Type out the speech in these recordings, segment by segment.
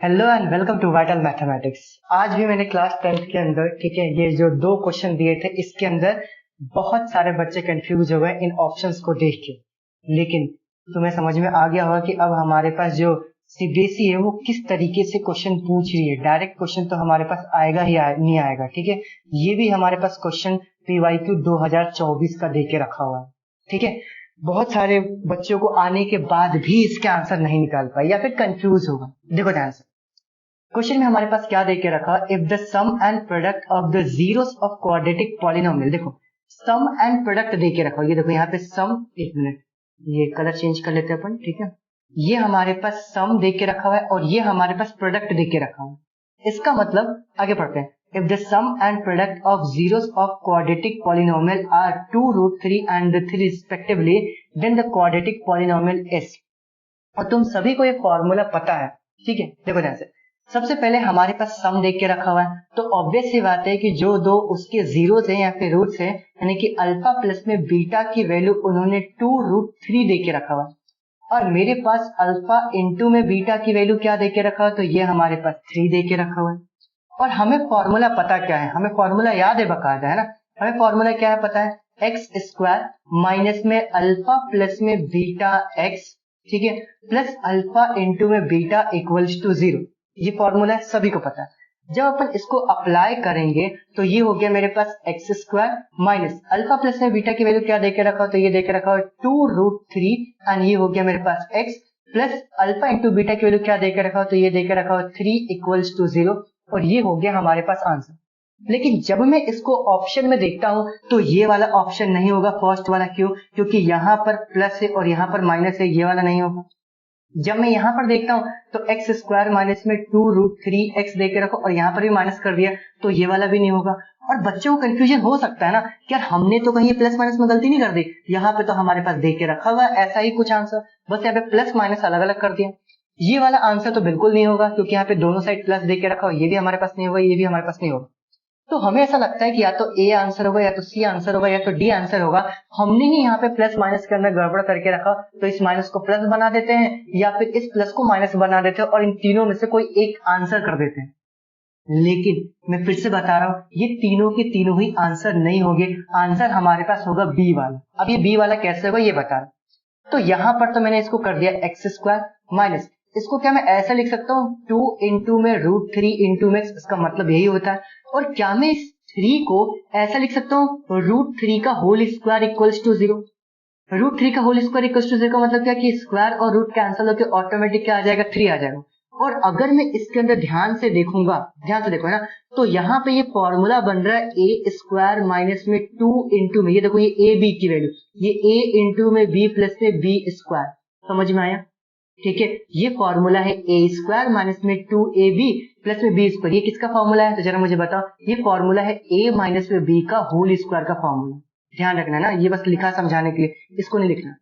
Hello and welcome to vital mathematics. आज भी मैंने क्लास 10th के अंदर ठीक है ये जो दो क्वेश्चन दिए थे इसके अंदर बहुत सारे बच्चे कंफ्यूज हो गए इन ऑप्शंस को देख के, लेकिन तुम्हें समझ में आ गया होगा कि अब हमारे पास जो सीबीएसई है वो किस तरीके से क्वेश्चन पूछ रही है। डायरेक्ट क्वेश्चन तो हमारे पास आएगा ही नहीं आएगा, ठीक है। ये भी हमारे पास क्वेश्चन पीवाईक्यू 2024 का दे के रखा हुआ है, ठीक है। बहुत सारे बच्चों को आने के बाद भी इसके आंसर नहीं निकाल पाए या फिर कंफ्यूज होगा। देखो ध्यान से, क्वेश्चन में हमारे पास क्या दे के रखा, if the sum and product of the zeros of quadratic polynomial. देखो सम एंड प्रोडक्ट दे के रखा है, ये देखो यहाँ पे सम, एक मिनट ये कलर चेंज कर लेते हैं अपन, ठीक है। ये हमारे पास सम दे के रखा हुआ है और ये हमारे पास प्रोडक्ट दे के रखा हुआ है। इसका मतलब आगे पढ़ते हैं, if the sum and product of zeros of quadratic polynomial are 2√3 and 3 respectively, then the quadratic polynomial is. और तुम सभी को ये फॉर्मूला पता है, ठीक है। देखो ध्यान से, सबसे पहले हमारे पास सम देख के रखा हुआ है, तो ऑब्वियस सी बात है कि जो दो उसके जीरोस हैं या फिर रूट्स हैं, यानी कि अल्फा प्लस में बीटा की वैल्यू उन्होंने 2√3 दे के रखा हुआ है। और मेरे पास अल्फा इंटू में बीटा की वैल्यू क्या दे के रखा हुआ, तो ये हमारे पास 3 दे के रखा हुआ है। और हमें फॉर्मूला पता क्या है, हमें फॉर्मूला याद है बकायदा, है ना। हमें फॉर्मूला क्या है पता है, एक्स स्क्वायर माइनस में अल्फा प्लस में बीटा एक्स, ठीक है, प्लस अल्फा इंटू में बीटा इक्वल्स टू 0। ये फॉर्मूला सभी को पता है। जब अपन इसको अप्लाई करेंगे तो ये हो गया मेरे पास X square minus alpha plus में बीटा की वैल्यू क्या देके रखा हो, तो ये देके रखा हो 2√3 एंड ये हो गया मेरे पास X plus alpha into beta की वैल्यू क्या देके रखा हो, तो ये देके रखा हो 3 इक्वल्स टू 0। और ये हो गया हमारे पास आंसर। लेकिन जब मैं इसको ऑप्शन में देखता हूं तो ये वाला ऑप्शन नहीं होगा, फर्स्ट वाला। क्यों? क्योंकि यहाँ पर प्लस है और यहाँ पर माइनस है, ये वाला नहीं होगा। जब मैं यहाँ पर देखता हूँ तो एक्स स्क्वायर माइनस में 2√3 एक्स दे के रखो और यहाँ पर भी माइनस कर दिया, तो ये वाला भी नहीं होगा। और बच्चों को कंफ्यूजन हो सकता है ना कि यार हमने तो कहीं प्लस माइनस में गलती नहीं कर दी, यहाँ पे तो हमारे पास दे के रखा हुआ है ऐसा ही कुछ आंसर, बस यहाँ पे प्लस माइनस अलग अलग कर दिया। ये वाला आंसर तो बिल्कुल नहीं होगा क्योंकि यहाँ पे दोनों साइड प्लस दे के रखा हुआ, ये भी हमारे पास नहीं होगा, ये भी हमारे पास नहीं होगा। तो हमें ऐसा लगता है कि या तो ए आंसर होगा या तो सी आंसर होगा या तो डी आंसर होगा। हमने ही यहाँ पे प्लस माइनस के अंदर गड़बड़ करके रखा, तो इस माइनस को प्लस बना देते हैं या फिर इस प्लस को माइनस बना देते हैं और इन तीनों में से कोई एक आंसर कर देते हैं। लेकिन मैं फिर से बता रहा हूँ, ये तीनों के तीनों ही आंसर नहीं होंगे। आंसर हमारे पास होगा बी वाला। अब ये बी वाला कैसे होगा ये बता रहा। तो यहाँ पर तो मैंने इसको कर दिया एक्स स्क्वायर माइनस, इसको क्या मैं ऐसा लिख सकता हूँ 2 इंटू में √3 इंटू में, इसका मतलब यही होता है। और क्या मैं इस 3 को ऐसा लिख सकता हूँ √3 का होल स्क्वायर इक्वल्स टू 0। √3 का होल स्क्वायर इक्वल्स टू 0 का मतलब क्या कि स्क्वायर और रूट कैंसिल होकर ऑटोमेटिक क्या आ जाएगा, 3 आ जाएगा। और अगर मैं इसके अंदर ध्यान से देखूंगा, ध्यान से देखो है ना, तो यहाँ पे ये फॉर्मूला बन रहा है ए स्क्वायर माइनस में 2 इंटू में, ये देखो ये ए बी की वैल्यू, ये ए इंटू में बी प्लस में बी स्क्वायर। समझ में आया? ठीक है, ये फॉर्मूला है ए स्क्वायर माइनस में 2ab प्लस में बी स्क्वायर। ये किसका फॉर्मूला है तो जरा मुझे बताओ। ये फॉर्मूला है ए माइनस में बी का होल स्क्वायर का फॉर्मूला। ध्यान रखना ना, ये बस लिखा समझाने के लिए, इसको नहीं लिखना।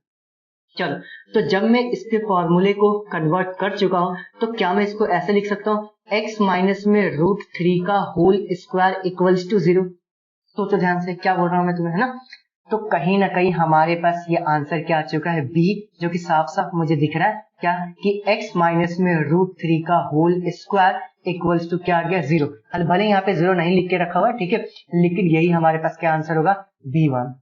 चलो, तो जब मैं इसके फॉर्मूले को कन्वर्ट कर चुका हूं तो क्या मैं इसको ऐसे लिख सकता हूँ x माइनस में √3 का होल स्क्वायर इक्वल्स टू 0। सोचो ध्यान से क्या बोल रहा हूं मैं तुम्हें, है ना। तो कहीं ना कहीं हमारे पास ये आंसर क्या आ चुका है, बी, जो कि साफ साफ मुझे दिख रहा है क्या कि x माइनस में √3 का होल स्क्वायर इक्वल्स टू क्या आ गया, 0। भले यहाँ पे 0 नहीं लिख के रखा हुआ है, ठीक है, लेकिन यही हमारे पास क्या आंसर होगा, B1।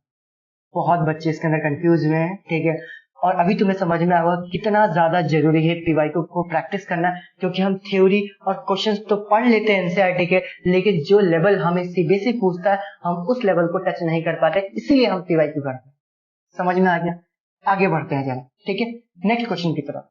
बहुत बच्चे इसके अंदर कंफ्यूज हुए हैं, ठीक है। और अभी तुम्हें समझ में आएगा कितना ज्यादा जरूरी है पीवाईक्यू को प्रैक्टिस करना, क्योंकि हम थ्योरी और क्वेश्चंस तो पढ़ लेते हैं एनसीईआरटी के, लेकिन जो लेवल हमें सीबीएसई पूछता है हम उस लेवल को टच नहीं कर पाते, इसीलिए हम पीवाईक्यू करते हैं। समझ में आ गया? आगे बढ़ते हैं जरा, ठीक है, नेक्स्ट क्वेश्चन की तरफ।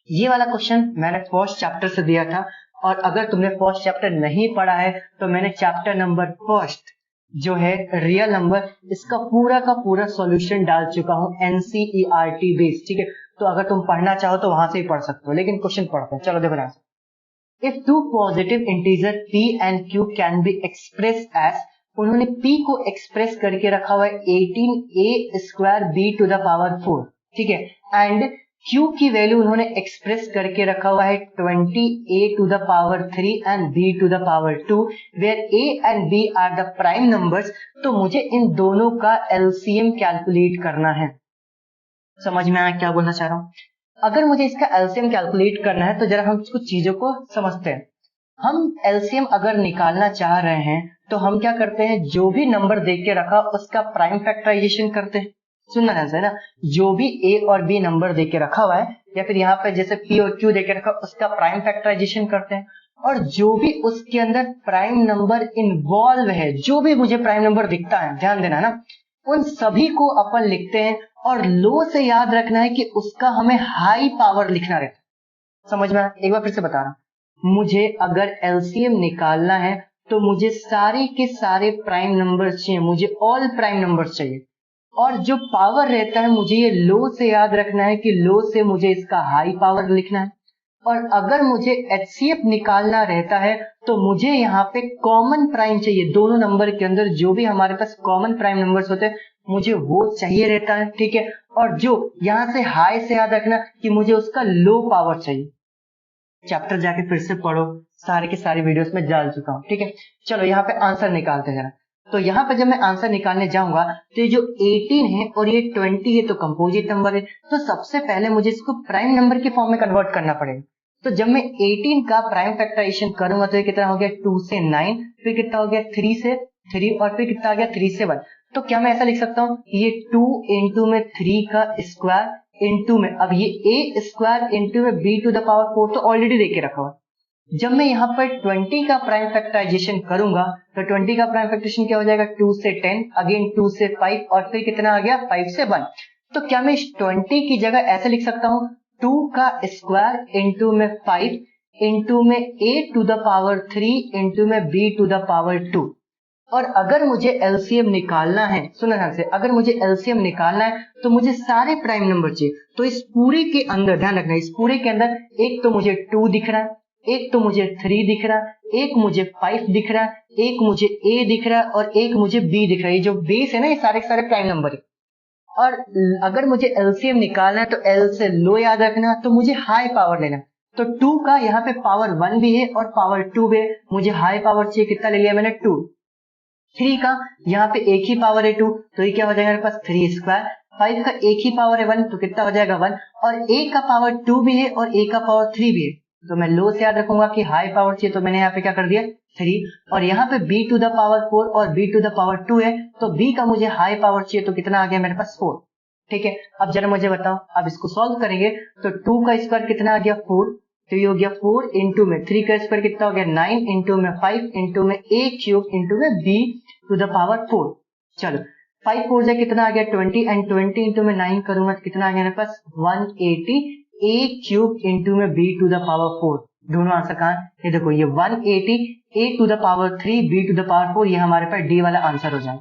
ये वाला क्वेश्चन मैंने फर्स्ट चैप्टर से दिया था, और अगर तुमने फर्स्ट चैप्टर नहीं पढ़ा है तो मैंने चैप्टर नंबर फर्स्ट जो है रियल नंबर, इसका पूरा का पूरा सॉल्यूशन डाल चुका हूं एनसीईआरटी बेस्ड, ठीक है। तो अगर तुम पढ़ना चाहो तो वहां से ही पढ़ सकते हो, लेकिन क्वेश्चन पढ़ते हैं। चलो देखो ना, if two positive integer p and q can be express as, उन्होंने p को एक्सप्रेस करके रखा हुआ है 18a² b to the power 4, ठीक है, एंड q की वैल्यू उन्होंने एक्सप्रेस करके रखा हुआ है 20a to the power 3 and b to the power 2, where a and b are the prime numbers. तो मुझे इन दोनों का एलसीएम कैलकुलेट करना है। समझ में आया क्या बोलना चाह रहा हूं? अगर मुझे इसका एलसीएम कैलकुलेट करना है तो जरा हम कुछ चीजों को समझते हैं। हम एलसीएम अगर निकालना चाह रहे हैं तो हम क्या करते हैं, जो भी नंबर देख के रखा उसका प्राइम फैक्टराइजेशन करते हैं। सुनना है ना, जो भी ए और बी नंबर देके रखा हुआ है या फिर यहाँ पे जैसे पी और क्यू देके रखा उसका प्राइम फैक्टराइजेशन करते हैं। और जो भी उसके अंदर प्राइम नंबर इन्वॉल्व है, जो भी मुझे प्राइम नंबर दिखता है, ध्यान देना ना, उन सभी को अपन लिखते हैं और लो से याद रखना है कि उसका हमें हाई पावर लिखना रहता है। समझ में आया? एक बार फिर से बता रहा हूं, मुझे अगर एलसीएम निकालना है तो मुझे सारे के सारे प्राइम नंबर चाहिए, मुझे ऑल प्राइम नंबर चाहिए। और जो पावर रहता है मुझे ये लो से याद रखना है कि लो से मुझे इसका हाई पावर लिखना है। और अगर मुझे एचसीएफ निकालना रहता है तो मुझे यहाँ पे कॉमन प्राइम चाहिए, दोनों नंबर के अंदर जो भी हमारे पास कॉमन प्राइम नंबर्स होते हैं मुझे वो चाहिए रहता है, ठीक है। और जो यहाँ से हाई से याद रखना कि मुझे उसका लो पावर चाहिए। चैप्टर जाके फिर से पढ़ो, सारे के सारे वीडियोस में डाल चुका हूँ, ठीक है। चलो यहाँ पे आंसर निकालते हैं जरा। तो यहाँ पे जब मैं आंसर निकालने जाऊंगा तो ये जो 18 है और ये 20 है तो कंपोजिट नंबर है, तो सबसे पहले मुझे इसको प्राइम नंबर के फॉर्म में कन्वर्ट करना पड़ेगा। तो जब मैं 18 का प्राइम फैक्टराइजेशन करूंगा तो ये कितना हो गया 2 से 9, फिर कितना हो गया 3 से 3 और फिर कितना आ गया 3 से 1। तो क्या मैं ऐसा लिख सकता हूँ, ये 2 इंटू में 3 का स्क्वायर इंटू में, अब ये a स्क्वायर इंटू में b टू द पावर 4 तो ऑलरेडी देके रखा हुआ। जब मैं यहाँ पर 20 का प्राइम फैक्टराइजेशन करूंगा तो 20 का प्राइम फैक्टराइजेशन क्या हो जाएगा 2 से 10, अगेन 2 से 5 और फिर कितना आ गया 5 से 1। तो क्या मैं 20 की जगह ऐसे लिख सकता हूँ 2 का स्क्वायर इंटू में 5 इंटू में a to the power 3 into में b टू द पावर 2। और अगर मुझे एलसीएम निकालना है, सुनो ध्यान से, अगर मुझे एलसीएम निकालना है तो मुझे सारे प्राइम नंबर चाहिए। तो इस पूरे के अंदर ध्यान रखना, इस पूरे के अंदर एक तो मुझे 2 दिख रहा है, एक तो मुझे 3 दिख रहा है, एक मुझे 5 दिख रहा है, एक मुझे a दिख रहा है और एक मुझे b दिख रहा है। ये जो बेस है ना, ये सारे के सारे प्राइम नंबर है। और अगर मुझे एलसीएम निकालना है तो एल से लो याद रखना, तो मुझे हाई पावर लेना। तो 2 का यहाँ पे पावर 1 भी है और पावर 2 भी है, मुझे हाई पावर चाहिए, कितना ले लिया मैंने 2। 3 का यहाँ पे एक ही पावर है 2 तो ये क्या हो जाएगा मेरे पास 3 स्क्वायर। 5 का एक ही पावर है 1 तो कितना हो जाएगा 1, और a का पावर 2 भी है और a का पावर 3 भी है। तो मैं लो से याद रखूंगा कि हाई पावर चाहिए, तो मैंने यहाँ पे क्या कर दिया 3, और यहाँ पे b टू द पावर 4 और b टू द पावर 2 है, तो b का मुझे हाई पावर चाहिए, तो कितना आ गया मेरे पास 4, ठीक है। अब जरा मुझे बताओ, अब इसको सॉल्व करेंगे तो 2 का स्क्वायर कितना आ गया 4, तो ये हो गया 4 इंटू में 3 का स्क्वायर कितना हो गया 9 इंटू में 5 इंटू में a क्यूब इंटू में b टू द पावर 4। चलो 5 4 जा कितना आ गया 20 एंड 20 इंटू में 9 करूंगा तो कितना आ गया मेरे पास 180 a क्यूब इंटू में b टू द पावर 4। दोनों आंसर कहाँ है, ये देखो, ये 180 a to the power 3 b to the power 4, ये हमारे पास d वाला आंसर हो जाए।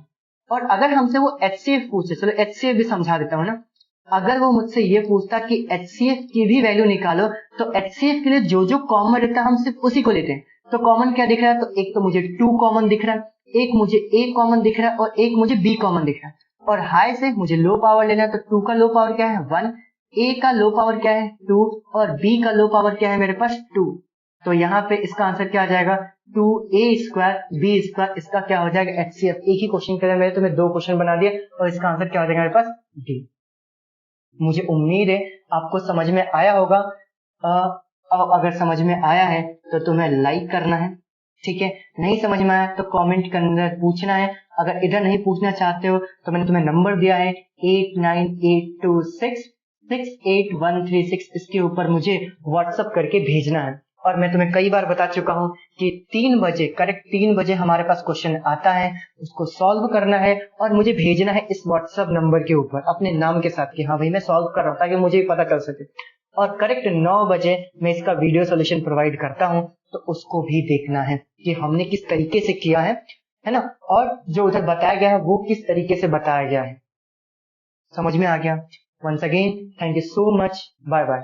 और अगर हमसे वो HCF पूछे, चलो HCF भी समझा देता हूँ ना, अगर वो मुझसे ये पूछता कि HCF की भी वैल्यू निकालो तो HCF के लिए जो जो कॉमन रहता है हम सिर्फ उसी को लेते हैं। तो कॉमन क्या दिख रहा है, तो एक तो मुझे 2 कॉमन दिख रहा है, एक मुझे a कॉमन दिख रहा है और एक मुझे b कॉमन दिख रहा है। और हाई से मुझे लो पावर लेना है, तो 2 का लो पावर क्या है 1, a का लो पावर क्या है 2 और b का लो पावर क्या है मेरे पास 2। तो यहाँ पे इसका आंसर क्या आ जाएगा 2a स्क्वायर b स्क्वायर, इसका क्या हो जाएगा HCF। एक ही क्वेश्चन के लिए मैंने तुम्हें 2 क्वेश्चन बना दिए और इसका आंसर क्या हो जाएगा मेरे पास d। मुझे उम्मीद है आपको समझ में आया होगा। अगर समझ में आया है तो तुम्हें लाइक करना है, ठीक है। नहीं समझ में आया तो कमेंट के अंदर पूछना है। अगर इधर नहीं पूछना चाहते हो तो मैंने तुम्हें नंबर दिया है 8982668136, इसके ऊपर मुझे व्हाट्सअप करके भेजना है। और मैं तुम्हें कई बार बता चुका हूं कि 3 बजे, करेक्ट 3 बजे हमारे पास क्वेश्चन आता है, उसको सॉल्व करना है और मुझे भेजना है इस व्हाट्सअप नंबर के ऊपर अपने नाम के साथ कि हाँ भाई मैं सॉल्व कर रहा हूँ, ताकि मुझे पता चल सके। और करेक्ट 9 बजे मैं इसका वीडियो सोल्यूशन प्रोवाइड करता हूँ, तो उसको भी देखना है कि हमने किस तरीके से किया है ना, और जो उधर बताया गया है वो किस तरीके से बताया गया है। समझ में आ गया? Once again thank you so much, bye bye.